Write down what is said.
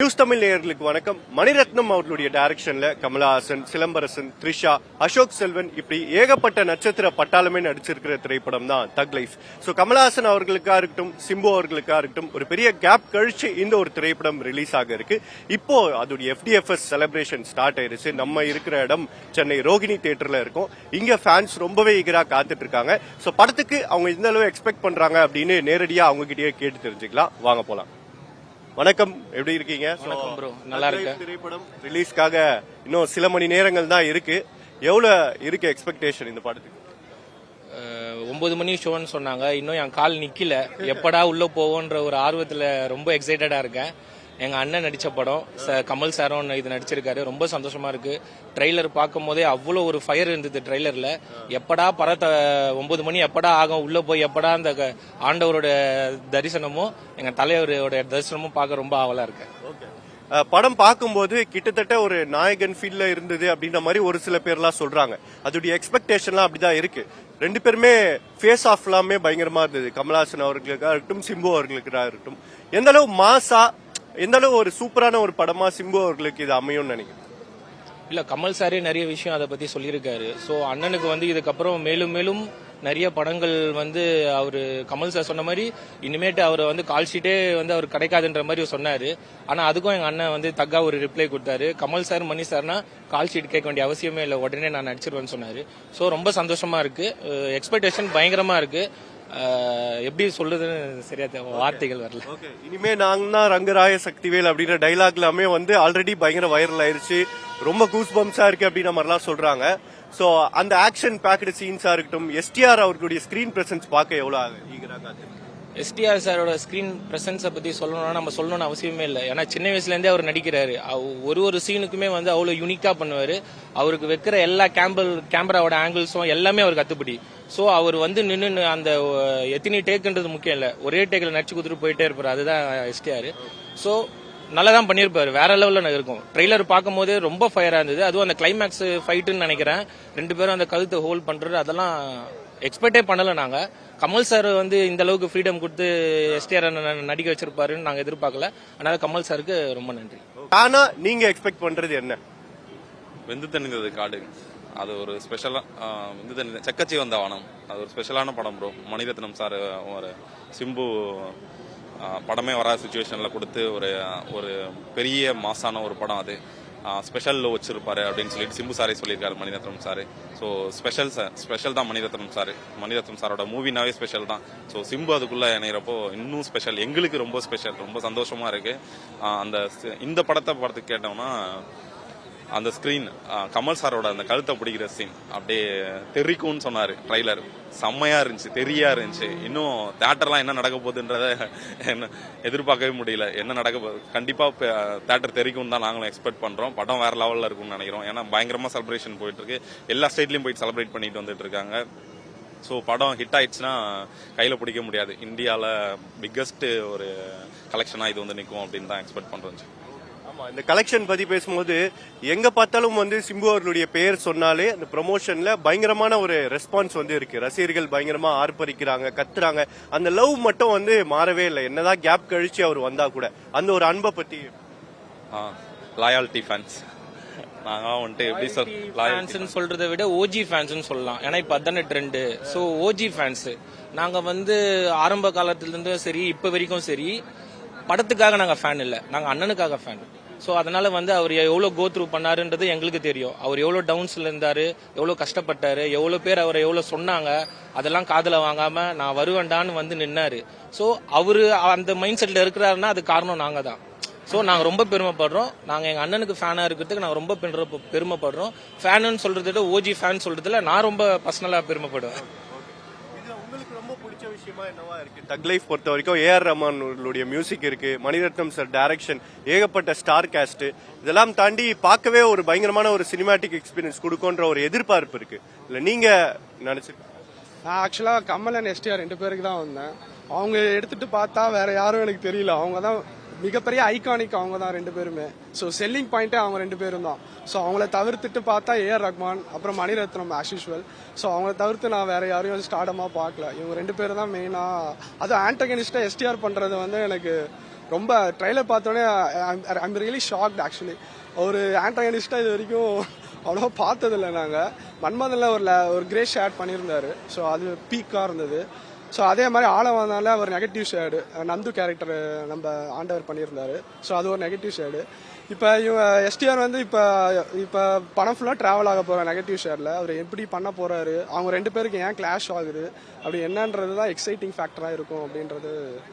News Tamil நேயர்களுக்கு வணக்கம். மணிரத்னம் அவர்களுடைய டைரக்ஷன்ல கமலஹாசன், சிலம்பரசன், த்ரிஷா, அசோக் செல்வன் இப்படி ஏகப்பட்ட நட்சத்திர பட்டாளமே நடிச்சிருக்கிற திரைப்படம் தான் தக் லைஃப். சோ கமலஹாசன் அவர்களுக்கா இருக்கட்டும், சிம்பு அவர்களுக்கா இருக்கட்டும், ஒரு பெரிய கேப் கழிச்சு இந்த ஒரு திரைப்படம் ரிலீஸ் ஆக இருக்கு. இப்போ அதோடைய FDFS செலிப்ரேஷன் ஸ்டார்ட் ஆயிருச்சு. நம்ம இருக்கிற இடம் சென்னை ரோகிணி தியேட்டர்ல இருக்கும். இங்க ஃபேன்ஸ் ரொம்பவே ஈகரா காத்துட்டு இருக்காங்க. சோ படத்துக்கு அவங்க எந்த அளவு எக்ஸ்பெக்ட் பண்றாங்க அப்படின்னு நேரடியா அவங்க கிட்டயே கேட்டு தெரிஞ்சுக்கலாம். வாங்க போலாம். வணக்கம், எப்படி இருக்கீங்க? நல்லா இருக்கு. திரைப்படம் ரிலீஸ்க்காக இன்னும் சில மணி நேரங்கள் தான் இருக்கு. எவ்வளவு இருக்கு எக்ஸ்பெக்டேஷன் இந்த படத்துக்கு? 9 மணி ஷோன்னு சொன்னாங்க. இன்னும் என் கால் நிக்கல. எப்படா உள்ள போவோன்ற ஒரு ஆர்வத்துல ரொம்ப எக்ஸைட்டடா இருக்கேன். எங்க அண்ணன் நடிச்ச படம், கமல் சாரும் இது நடிச்சிருக்காரு. ரொம்ப சந்தோஷமா இருக்கு. ட்ரெய்லர் பார்க்கும் போதே அவ்வளோ ஒரு ஃபயர் இருந்தது ட்ரெய்லர்ல. எப்படா படத்தை 9 மணி எப்படா ஆகும், உள்ள போய் எப்படா அந்த ஆண்டவரோட தரிசனமும் எங்க தலைவரோட தரிசனமும் பார்க்க ரொம்ப ஆவலா இருக்கேன். படம் பார்க்கும்போது கிட்டத்தட்ட ஒரு நாயகன் ஃபீல்ட்ல இருந்தது அப்படின்ற மாதிரி ஒரு சில பேர்லாம் சொல்றாங்க. அதோடைய எக்ஸ்பெக்டேஷன்லாம் அப்படிதான் இருக்கு. ரெண்டு பேருமே ஃபேஸ் ஆஃப் எல்லாமே பயங்கரமா இருந்தது. கமலஹாசன் அவர்களுக்காக இருக்கட்டும், சிம்பு அவர்களுக்காக இருக்கட்டும். எந்த அளவு மாசா, எந்த அளவு ஒரு சூப்பரான ஒரு படமா சிம்பு அவர்களுக்கு இது அமையும் நினைக்கிறேன். இல்ல, கமல் சாரே நிறைய விஷயம் அதை பத்தி சொல்லியிருக்காரு. சோ அண்ணனுக்கு இதுக்கப்புறம் மேலும் மேலும் நிறைய படங்கள் அவரு கமல் சார் சொன்ன மாதிரி இனிமேட்டு அவர் கால் ஷீட்டே அவர் கிடைக்காதுன்ற மாதிரி சொன்னாரு. ஆனா அதுக்கும் எங்க அண்ணன் தக்கா ஒரு ரிப்ளை கொடுத்தாரு. கமல் சார், மணி சார்னா கால் ஷீட் கேட்க வேண்டிய அவசியமே இல்லை, உடனே நான் நடிச்சிருவேன்னு சொன்னாரு. சோ ரொம்ப சந்தோஷமா இருக்கு. எக்ஸ்பெக்டேஷன் பயங்கரமா இருக்கு. எப்படி சொல்றதுன்னு சரியா வார்த்தைகள் வரல. இனிமே நாங்க தான் ரங்கராய சக்திவேல் அப்படின்ற டைலாக் எல்லாமே ஆல்ரெடி பயங்கர வைரல் ஆயிருச்சு. ரொம்ப கூஸ் பம்ப்ஸா இருக்கு அப்படின்ற மாதிரிலாம் சொல்றாங்க. சோ அந்த ஆக்ஷன் பேக்டு சீன்ஸா இருக்கட்டும், STR அவர்களுடைய ஸ்கிரீன் பிரசன்ஸ் பார்க்க எவ்வளவு ஈகரா STR சாரோட ஸ்கிரீன் பிரசன்ஸை பத்தி சொல்லணும்னா நம்ம சொல்லணும்னு அவசியமே இல்லை. ஏன்னா சின்ன வயசுல இருந்தே அவர் நடிக்கிறாரு. ஒரு சீனுக்குமே அவ்வளவு யூனிக்கா பண்ணுவாரு. அவருக்கு வைக்கிற எல்லா கேமராவோட ஆங்கிள்ஸும் எல்லாமே அவர் கத்துப்படி. சோ அவர் நின்று அந்த எத்தனை டேக்குன்றது முக்கியம் இல்ல, ஒரே டேக்ல நடிச்சு கொடுத்துட்டு போயிட்டே இருப்பாரு. அதுதான் STR. சோ நல்லாதான் பண்ணிருப்பாரு. வேற லெவல்ல இருக்கும். ட்ரெய்லர் பார்க்கும் போதே ரொம்ப ஃபயரா இருந்தது. அதுவும் அந்த கிளைமேக்ஸ் ஃபைட்டுன்னு நினைக்கிறேன். ரெண்டு பேரும் அந்த கழுத்தை ஹோல்ட் பண்றது, அதெல்லாம் எக்ஸ்பெக்டே பண்ணல நாங்க. கமல் சார் இந்த அளவுக்கு ஃப்ரீடம் கொடுத்து STR நடிக்க வச்சிருப்பாருன்னு நாங்க எதிர்பார்க்கல. அதனால கமல் சாருக்கு ரொம்ப நன்றி. ஆனா நீங்க எக்ஸ்பெக்ட் பண்றது என்ன? வெந்து தணிந்தது காடு, அது ஒரு ஸ்பெஷலா. வெந்து தணிந்த செக்கச்சி வந்த வானம், அது ஒரு ஸ்பெஷலான படம் ப்ரோ. மணிரத்னம் சார் ஒரு சிம்பு படமே வராத சுச்சுவேஷன்ல கொடுத்து ஒரு பெரிய மாசான ஒரு படம். அது ஸ்பெஷல்ல வச்சிருப்பாரு அப்படின்னு சொல்லிட்டு சிம்பு சாரே சொல்லியிருக்காரு, மணிரத்னம் சாரு. ஸோ ஸ்பெஷல் தான் மணிரத்னம் சாரு. மணிரத்னம் சாரோட மூவினாவே ஸ்பெஷல் தான். ஸோ சிம்பு அதுக்குள்ள இணைகிறப்போ இன்னும் ஸ்பெஷல், எங்களுக்கு ரொம்ப ஸ்பெஷல், ரொம்ப சந்தோஷமா இருக்கு. இந்த படத்துக்கு கேட்டோம்னா அந்த ஸ்கிரீன், கமல் சாரோட அந்த கழுத்தை பிடிக்கிற சீன் அப்படியே தெரிக்கும்னு சொன்னாரு. ட்ரைலர் செம்மையா இருந்துச்சு, தெரியா இருந்துச்சு. இன்னும் தியேட்டர்லாம் என்ன நடக்க போகுதுன்றத எதிர்பார்க்கவே முடியல. என்ன நடக்க போகுது, கண்டிப்பா தியேட்டர் தெரிக்கும் தான் நாங்களும் எக்ஸ்பெக்ட் பண்றோம். படம் வேற லெவல்ல இருக்கும்னு நினைக்கிறோம். ஏன்னா பயங்கரமா செலிப்ரேஷன் போயிட்டு இருக்கு. எல்லா ஸ்டேட்லயும் போயிட்டு செலிப்ரேட் பண்ணிட்டு வந்துட்டு இருக்காங்க. ஸோ படம் ஹிட் ஆயிடுச்சுன்னா கையில பிடிக்க முடியாது. இந்தியால பிக்கஸ்ட் ஒரு கலெக்ஷனா இது நிற்கும் அப்படின்னு தான் எக்ஸ்பெக்ட் பண்றோம். இந்த கலெக்ஷன் பத்தி பேசும்போது எங்க பார்த்தாலும் சிம்பு அவர்களுடைய பெயர் சொன்னாலே அந்த ப்ரொமோஷன்ல பயங்கரமான ஒரு ரெஸ்பான்ஸ் இருக்கு. ரசிகர்கள் பயங்கரமா ஆர்ப்பரிக்கிறாங்க, கத்துறாங்க. அந்த லவ் மட்டும் மாறவே இல்லை. என்னதான் கேப் கழிச்சு அவர் வந்தா கூட அந்த ஒரு அன்பை பத்தி. லாயாலிட்டி ஃபேன்ஸ் நாங்க எப்படி சொல்றதை விட OG ஃபேன்ஸ் சொல்லலாம். ஏன்னா இப்ப அதான ட்ரெண்ட். சோ OG ஃபேன்ஸ் நாங்க ஆரம்ப காலத்துல இருந்தும் சரி, இப்ப வரைக்கும் சரி, படத்துக்காக நாங்க ஃபேன் இல்ல, நாங்க அண்ணனுக்காக ஃபேன். சோ அதனால அவர் எவ்வளவு கோ த்ரூ பண்ணாருன்றது எங்களுக்கு தெரியும். அவர் எவ்வளவு டவுன்ஸ்ல இருந்தாரு, எவ்வளவு கஷ்டப்பட்டாரு, எவ்வளவு பேர் அவரை எவ்வளவு சொன்னாங்க, அதெல்லாம் காதுல வாங்காம நான் வருவேண்டான்னு நின்னாரு. சோ அவரு அந்த மைண்ட் செட்ல இருக்கிறாருன்னா அது காரணம் நாங்க தான். சோ நாங்க ரொம்ப பெருமைப்படுறோம். நாங்க எங்க அண்ணனுக்கு ஃபேனா இருக்கிறதுக்கு நாங்க ரொம்ப பெருமைப்படுறோம். ஃபேனுன்னு சொல்றதை விட OG ஃபேன் சொல்றதுல நான் ரொம்ப பர்சனலா பெருமைப்படுவேன். தக் லைஃப் பொறுத்த வரைக்கும் AR ரஹ்மானுடைய மியூசிக் இருக்கு, மணிரத்னம் சார் டைரக்ஷன், ஏகப்பட்ட ஸ்டார் காஸ்ட், இதெல்லாம் தாண்டி பார்க்கவே ஒரு பயங்கரமான ஒரு சினிமாட்டிக் எக்ஸ்பீரியன்ஸ் கொடுக்கும்ன்ற ஒரு எதிர்பார்ப்பு இருக்கு. இல்ல நீங்க நினைச்சிருக்கீங்க? நான் ஆக்சுவலா கமல் அண்ட் STR 2 பேருக்கு தான் வந்தேன். அவங்க எடுத்துட்டு பார்த்தா வேற யாரும் எனக்கு தெரியல. அவங்க தான் மிகப்பெரிய ஐகானிக், அவங்க தான் 2 பேருமே. ஸோ செல்லிங் பாயிண்டே அவங்க 2 பேரும் தான். ஸோ அவங்கள தவிர்த்துட்டு பார்த்தா AR ரஹ்மான், அப்புறம் மணிரத்னம் ஆஸ் யூஷுவல். ஸோ அவங்கள தவிர்த்து நான் வேற யாரையும் ஸ்டார்டமா பார்க்கல. இவங்க 2 பேரும் தான் மெயினா. அது ஆன்டகனிஸ்டா STR பண்றது எனக்கு ரொம்ப ட்ரைலர் பார்த்தோன்னே ஐம் ரியலி ஷாக்ட் ஆக்சுவலி. ஒரு ஆன்டகனிஸ்டாக இது வரைக்கும் அவ்வளோவா பார்த்ததில்லை நாங்கள். மன்மதனில் ஒரு கிரே ஷேட் பண்ணியிருந்தாரு, ஸோ அது பீக்காக இருந்தது. ஸோ அதே மாதிரி ஆளவந்தால ஒரு நெகட்டிவ் ஷேடு நந்து கேரக்டர் நம்ம ஆண்டவர் பண்ணியிருந்தாரு, ஸோ அது ஒரு நெகட்டிவ் ஷேடு. இப்போ எஸ்டிஆர் வந்து இப்போ படம் ஃபுல்லாக ட்ராவல் ஆக போகிற நெகட்டிவ் ஷேடில் அவர் எப்படி பண்ண போகிறாரு, அவங்க ரெண்டு பேருக்கு ஏன் கிளாஷ் ஆகுது அப்படி என்னன்றது தான் எக்ஸைட்டிங் ஃபேக்டராக இருக்கும் அப்படின்றது